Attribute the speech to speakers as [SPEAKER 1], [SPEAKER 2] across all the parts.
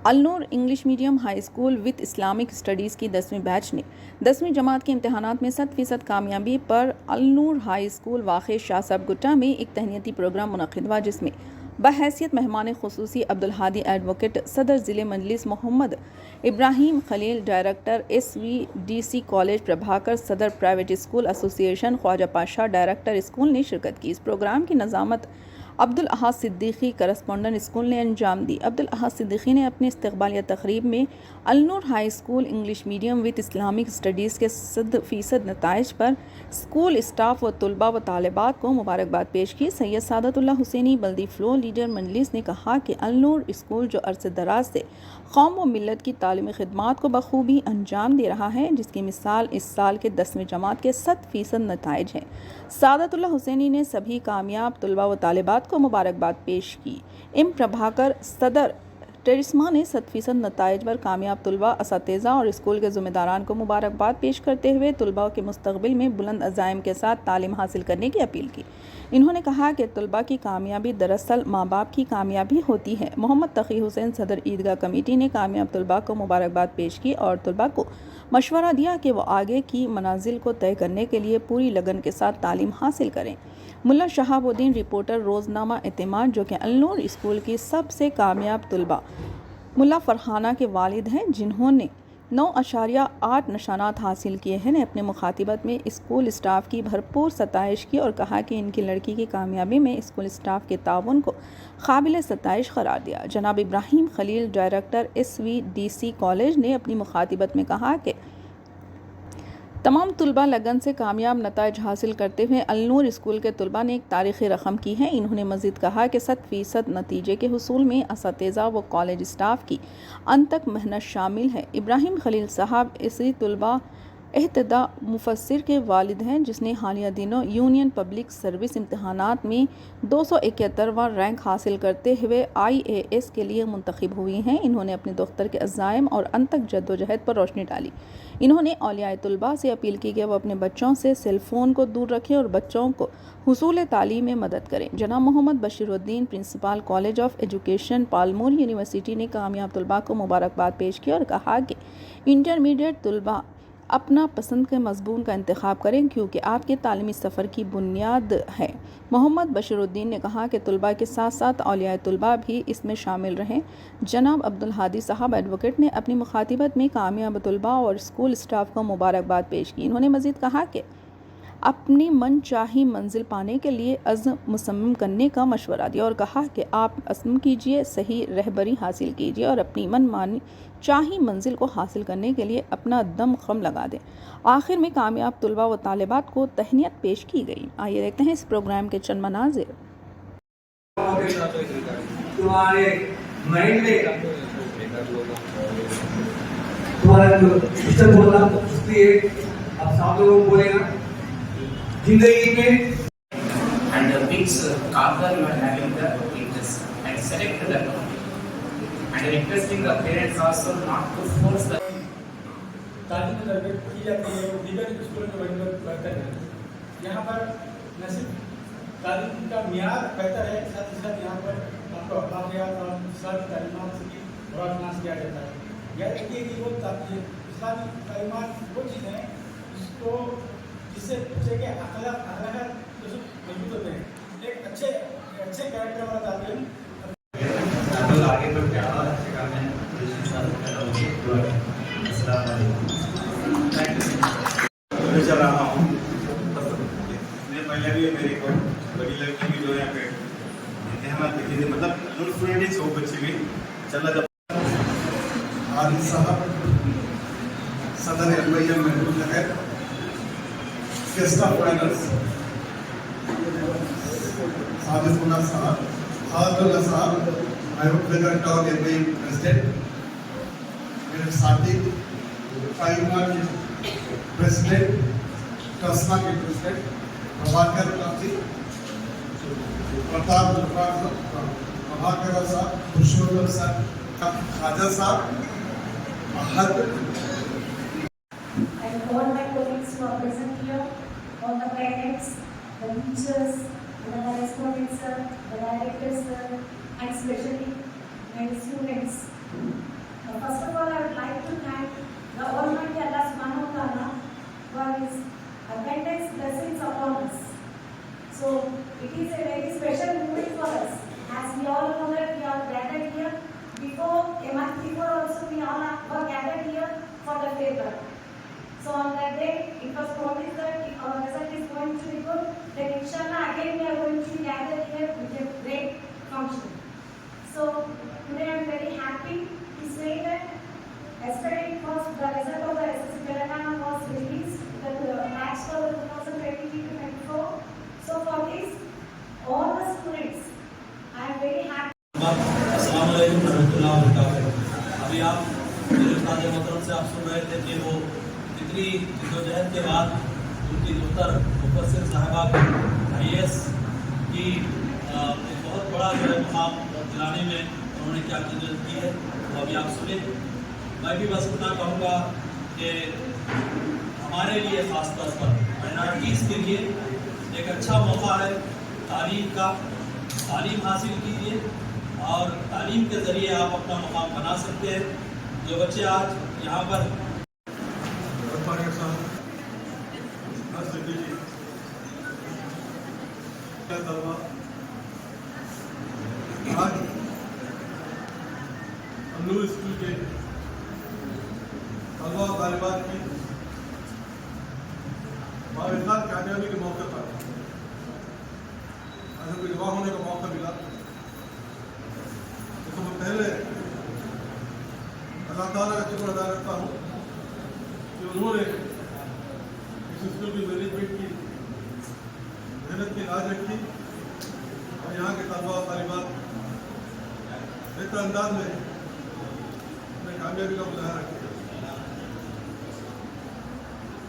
[SPEAKER 1] Al Noor English medium high school with Islamic studies की 10वीं batch ने 10वीं जमात के इम्तहानात में 100% कामयाबी पर अलनूर हाई स्कूल वाक़ शाह साहब गुट्टा में एक तहनीती प्रोग्राम मुनक़िद हुआ, जिसमें बहैसियत मेहमान खुसूसी अब्दुल हादी एडवोकेट, सदर ज़िले मजलिस Mohammed Ibrahim Khalil, director SVDC college Prabhakar, सदर private school association Khwaja Pasha, director school ने शिरकत की। इस प्रोग्राम की नज़ामत अब्दुल अहाद सिद्दीकी करस्पॉन्डेंट स्कूल ने अंजाम दी। अब्दुल अहाद सिद्दीकी ने अपनी इस्तकबालिया तकरीब में Alnoor high school English medium with Islamic studies के 100% नताइज पर स्कूल स्टाफ व तलबा व तालिबात को मुबारकबाद पेश की। सैयद सादतुल्लाह हुसैनी बल्दी फ्लोर लीडर मजलिस ने कहा कि अलनूर स्कूल जो अरसे दराज से कौम व मिलत की तालीमी खिदमात को बखूबी अंजाम दे रहा है, जिसकी मिसाल इस साल के 10वीं जमात के 100% नताइज हैं। सादतुल्लाह हुसैनी ने सभी कामयाब तलबा व तालिबात को मुबारकबाद पेश की। एम प्रभाकर, सदर टेरिस्मा ने 100% नताइज पर कामयाब तलबा, असातिज़ा और स्कूल के ज़िम्मेदारान को मुबारकबाद पेश करते हुए तलबा के मुस्तक़बिल में बुलंद अज़ाइम के साथ तालीम हासिल करने की अपील की। इन्होंने कहा कि तलबा की कामयाबी दरअसल माँ बाप की कामयाबी होती है। मोहम्मद तकी हुसैन, सदर ईदगाह कमेटी ने कामयाब तलबा को मुबारकबाद पेश की और तलबा को मशवरा दिया कि वो आगे की मनाजिल को तय करने के लिए पूरी लगन के साथ तालीम हासिल करें। मुल्ला शहाबुद्दीन, रिपोर्टर रोज़नामा एतमाद, जो कि अलनूर स्कूल की सबसे कामयाब तलबा मुल्ला फरहाना के वालिद हैं, जिन्होंने 9.8 निशानात हासिल किए हैं, ने अपने मुखातिबत में स्कूल स्टाफ की भरपूर सताइश की और कहा कि इनकी लड़की की कामयाबी में स्कूल स्टाफ के ताउन को काबिल सताइश करार दिया। जनाब Ibrahim Khalil, director SVDC college ने अपनी मुखातिबत में कहा कि तमाम तलबा लगन से कामयाब नताइज हासिल करते हुए अलनूर स्कूल के तलबा ने एक तारीख़ी रकम की है। इन्होंने मज़ीद कहा कि 100% नतीजे के हुसूल में असातिज़ा व कॉलेज स्टाफ की अनथक मेहनत शामिल है। इब्राहिम खलील साहब इसी तलबा एहतदा मुफस्सिर के वालिद हैं, जिसने हालिया दिनों यूनियन पब्लिक सर्विस इम्तहानात में 271वां रैंक हासिल करते हुए IAS के लिए मुंतखब हुई हैं। इन्होंने अपने दफ्तर के अज़ाइम और अनथक जद्दोजहद पर रोशनी डाली। इन्होंने औलियाए तलबा से अपील की कि वह अपने बच्चों से सेल फ़ोन को दूर रखें और बच्चों को हुसूल तालीम में मदद करें। जनाब Mohammed Bashiruddin, principal college of education Palamuru university ने कामयाब तलबा को मुबारकबाद पेश की और कहा कि इंटरमीडिएट तलबा अपना पसंद के मज़मून का इंतखाब करें, क्योंकि आपके तालीमी सफ़र की बुनियाद है। मोहम्मद बशीरुद्दीन ने कहा कि तलबा के साथ साथ औलियाए तलबा भी इसमें शामिल रहें। जनाब अब्दुल हादी साहब एडवोकेट ने अपनी मुखातिबत में कामयाब तलबा और स्कूल स्टाफ को मुबारकबाद पेश की। इन्होंने मज़ीद कहा कि अपनी मन चाही मंजिल पाने के लिए अज़्म मुसम्मम करने का मशवरा दिया और कहा कि आप अज़्म कीजिए, सही रहबरी हासिल कीजिए और अपनी मन मानी चाही मंजिल को हासिल करने के लिए अपना दम खम लगा दें। आखिर में कामयाब तलबा व तालिबात को तहनीत पेश की गई। आइए देखते हैं इस प्रोग्राम के चंद मनाज़िर।
[SPEAKER 2] जिंदगी में and which cargo you are having the interest and select the and requesting the parents also not to force the
[SPEAKER 3] तालीम तरबियत की जाती है और दीगर स्कूलों में बेहतर है। यहाँ पर न सिर्फ तालीम का मियार बेहतर है, साथ ही साथ यहाँ पर आपको अखलाकियात और इस्लामी तालीमात की रोशनास किया जाता है। यह देखिए कि वो इस्लामी तालीमात वो चीज़ है जिसको जिससे बच्चे के अखलाक मजबूत होते हैं। एक अच्छे कैरेक्टर वाला तालीम
[SPEAKER 4] आगे बढ़ के अच्छे काम है। चल रहा हूँ मैं पहले भी मेरे को बड़ी लड़की भी जो यहाँ पे इम्तिहान देखे थे, मतलब नूर स्टूडेंट ही 100 बच्चे भी चला जब
[SPEAKER 5] आदिल साहब सदर एलवाईएम महबूब नगर गेस्ट ऑफ ऑनर्स सादिकुल्लाह साहब, खादुल्लाह साहब, महबूब नगर टाउन एमपी प्रेसिडेंट, मेरे साथी फाइमा के प्रेसिडेंट, टस्मा के प्रेसिडेंट प्रभाकर काफी, प्रताप प्रभाकर साहब, पुरुषोत्तम साहब, खाजा साहब, महद
[SPEAKER 6] and all my colleagues who are present here, all the parents, the teachers, the correspondents, the directors, and especially my students. First of all, I would like to thank the Almighty Allah Subhanahu wa Taala for His abundant blessings upon us. So it is a very special moment for us, as we all know that we are gathered here. A month before also we all were gathered here for the favor. So on that day, it was promised that if our result is going to be good, then inshallah again we are going to be gathered here with a great function. So today I am very happy to say that yesterday it was the result of the SSC Telangana was released, the batch for the 2023-24. So for this, all the students, I am very happy.
[SPEAKER 7] अस्सलाम वालेकुम रहमतुल्लाहि व बरकातहू। अभी आप मेरे उस्ताद मोहतरम से आप सुन रहे थे कि वो कितनी जद्दोजहद के बाद उनकी दुख्तर मुफस्सिर साहिबा को IAS की एक बहुत बड़ा जो है मुकाम दिलाने में उन्होंने क्या जद्दोजहद की है, वो अभी आप सुने। मैं भी बस इतना कहूँगा कि हमारे लिए ख़ास तौर पर माइनॉरिटीज़ के लिए एक अच्छा मौका है तालीम का। तालीम हासिल कीजिए और तालीम के ज़रिए आप अपना मुकाम बना सकते हैं। जो बच्चे आज यहाँ पर
[SPEAKER 5] आज अनूर स्कूल के तलबा तालिबात की बावजूद कामयाबी के मौके पर आज हमको जवाब होने का मौका मिला। तो मैं पहले अल्लाह ताला का शुक्र अदा करता हूँ कि उन्होंने इस स्कूल की मैनेजमेंट की मेहनत की लाज रखी और यहाँ के तलबा तालिबात बेहतर अंदाज में अपने कामयाबी का मुजाहरा किया।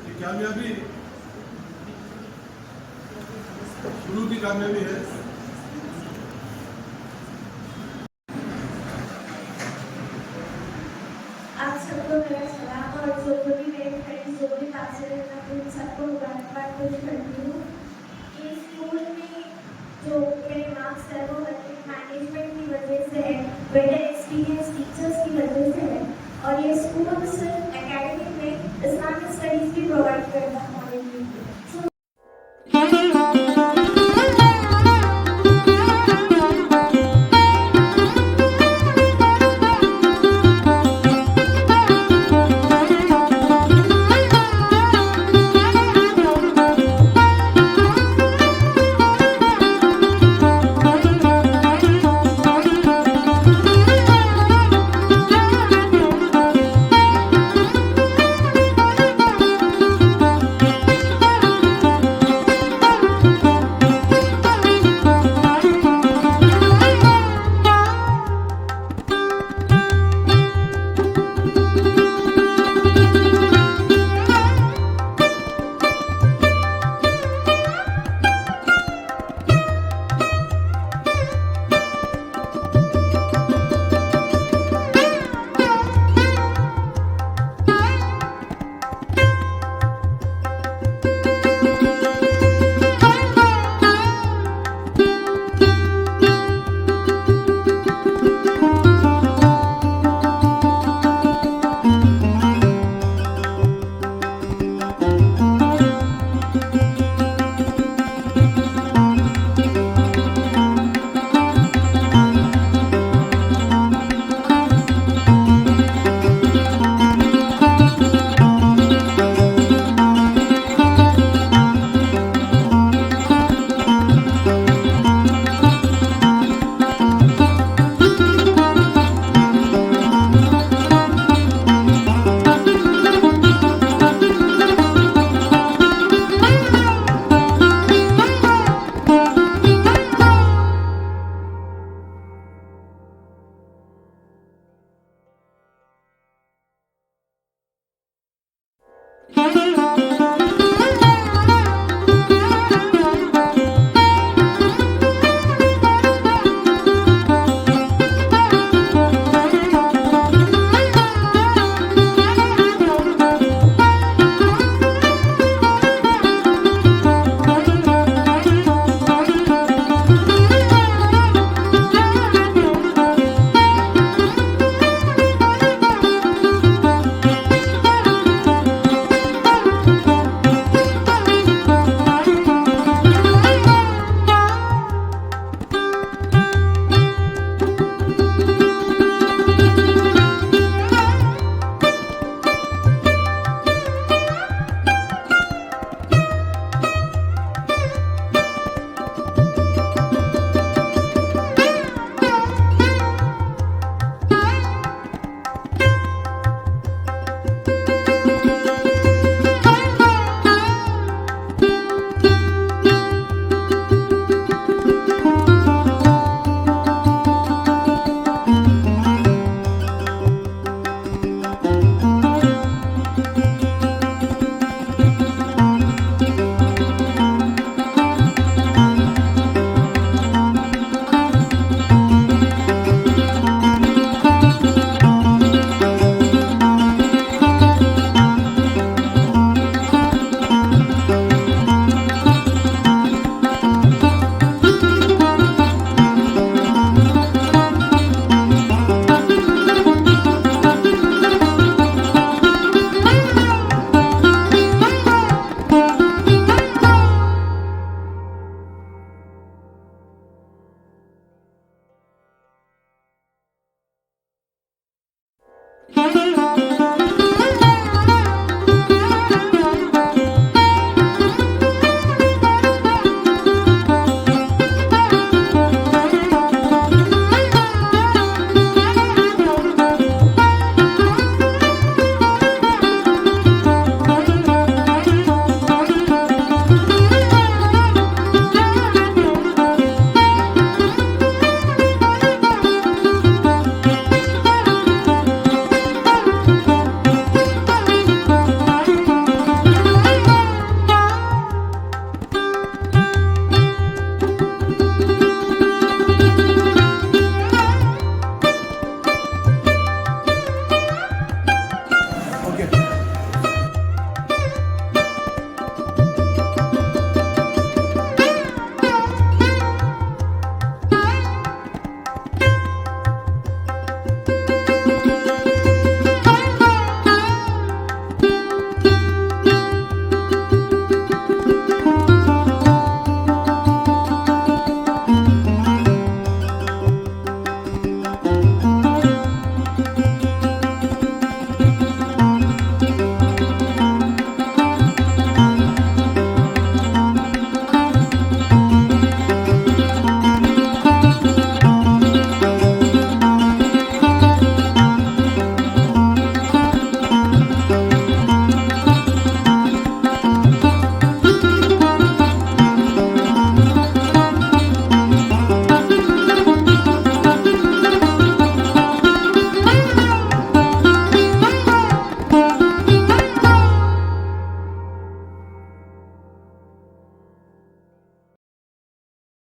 [SPEAKER 5] ये कामयाबी शुरू की कामयाबी है।
[SPEAKER 6] आप सबको मेरा सलाम और जो भी मेरे फ्रेंड्स जो भी हाजिर हैं, मैं उन सबको मुबारकबाद पेश करती हूँ। इस स्कूल में जो मेरे मार्क्स है वो मैनेजमेंट की वजह से है, बेटर एक्सपीरियंस टीचर्स की वजह से है, और ये स्कूल सिर्फ एकेडमी में इस्लामिक स्टडीज़ भी प्रोवाइड करता है हमारे लिए।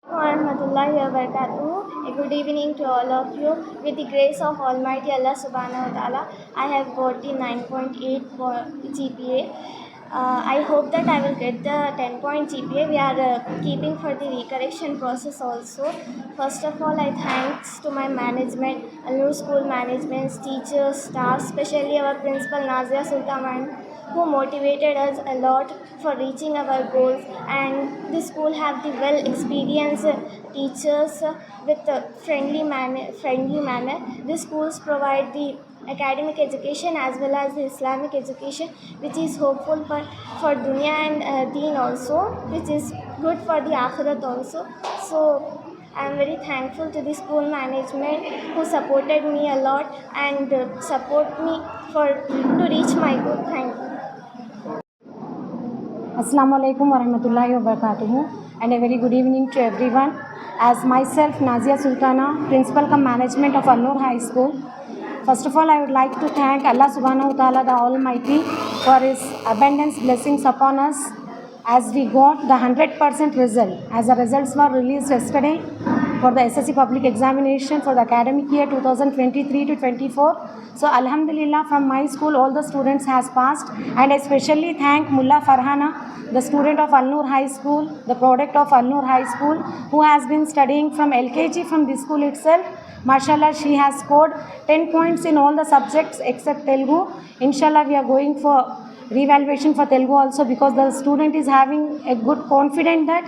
[SPEAKER 8] Warahmatullahi wabarakatuh. A good evening to all of you. With the grace of Almighty Allah subhanahu wa ta'ala, I have got the 9.8 for GPA. I hope that I will get the 10-point GPA. We are keeping for the recorrection process also. First of all, I thanks to my management, Al-Nur School management, teachers, staff, especially our principal Nazia Sultan, who motivated us a lot for reaching our goals. And the school have the well experienced teachers with a friendly manner. The schools provide the academic education as well as the Islamic education, which is hopeful for dunya and deen also, which is good for the akhirat also. So I am very thankful to the school management who supported me a lot and support me to reach my goal. Thank you.
[SPEAKER 9] Assalamu alaikum warahmatullahi wabarakatuh, and a very good evening to everyone. As myself, Nazia Sultana, Principal cum Management of Al-Nur High School. First of all, I would like to thank Allah subhanahu wa ta'ala, the Almighty, for His abundance blessings upon us as we got the 100% result. As the results were released yesterday for the SSC public examination for the academic year 2023 to 24. So Alhamdulillah, from my school all the students has passed, and I especially thank Mullah Farhana, the student of Al-Nur High School, the product of Al-Nur High School, who has been studying from LKG from this school itself. Mashallah, she has scored 10 points in all the subjects except Telugu. Inshallah, we are going for revaluation for Telugu also, because the student is having a good confidence that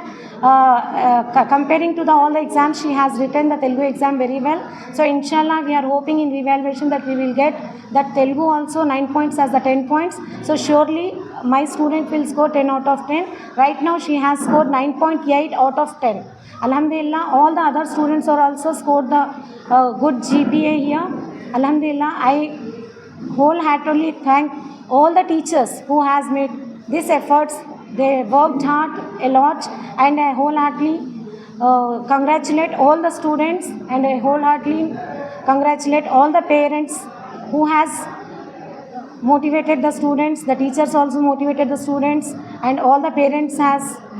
[SPEAKER 9] comparing to all the exams, she has written the Telugu exam very well. So inshallah, we are hoping in revaluation that we will get that Telugu also 9 points as the 10 points. So surely my student will score 10 out of 10. Right now she has scored 9.8 out of 10. Alhamdulillah, all the other students are also scored the good GPA here. Alhamdulillah, I wholeheartedly thank all the teachers who has made these efforts. They worked hard a lot, and I wholeheartedly congratulate all the students, and I wholeheartedly congratulate all the parents who has motivated the students. The teachers also motivated the students, and all the parents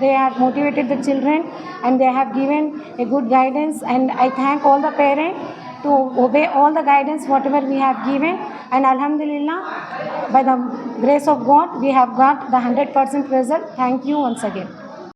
[SPEAKER 9] they have motivated the children, and they have given a good guidance. And I thank all the parents to obey all the guidance whatever we have given. And Alhamdulillah, by the grace of God, we have got the 100% result. Thank you once again.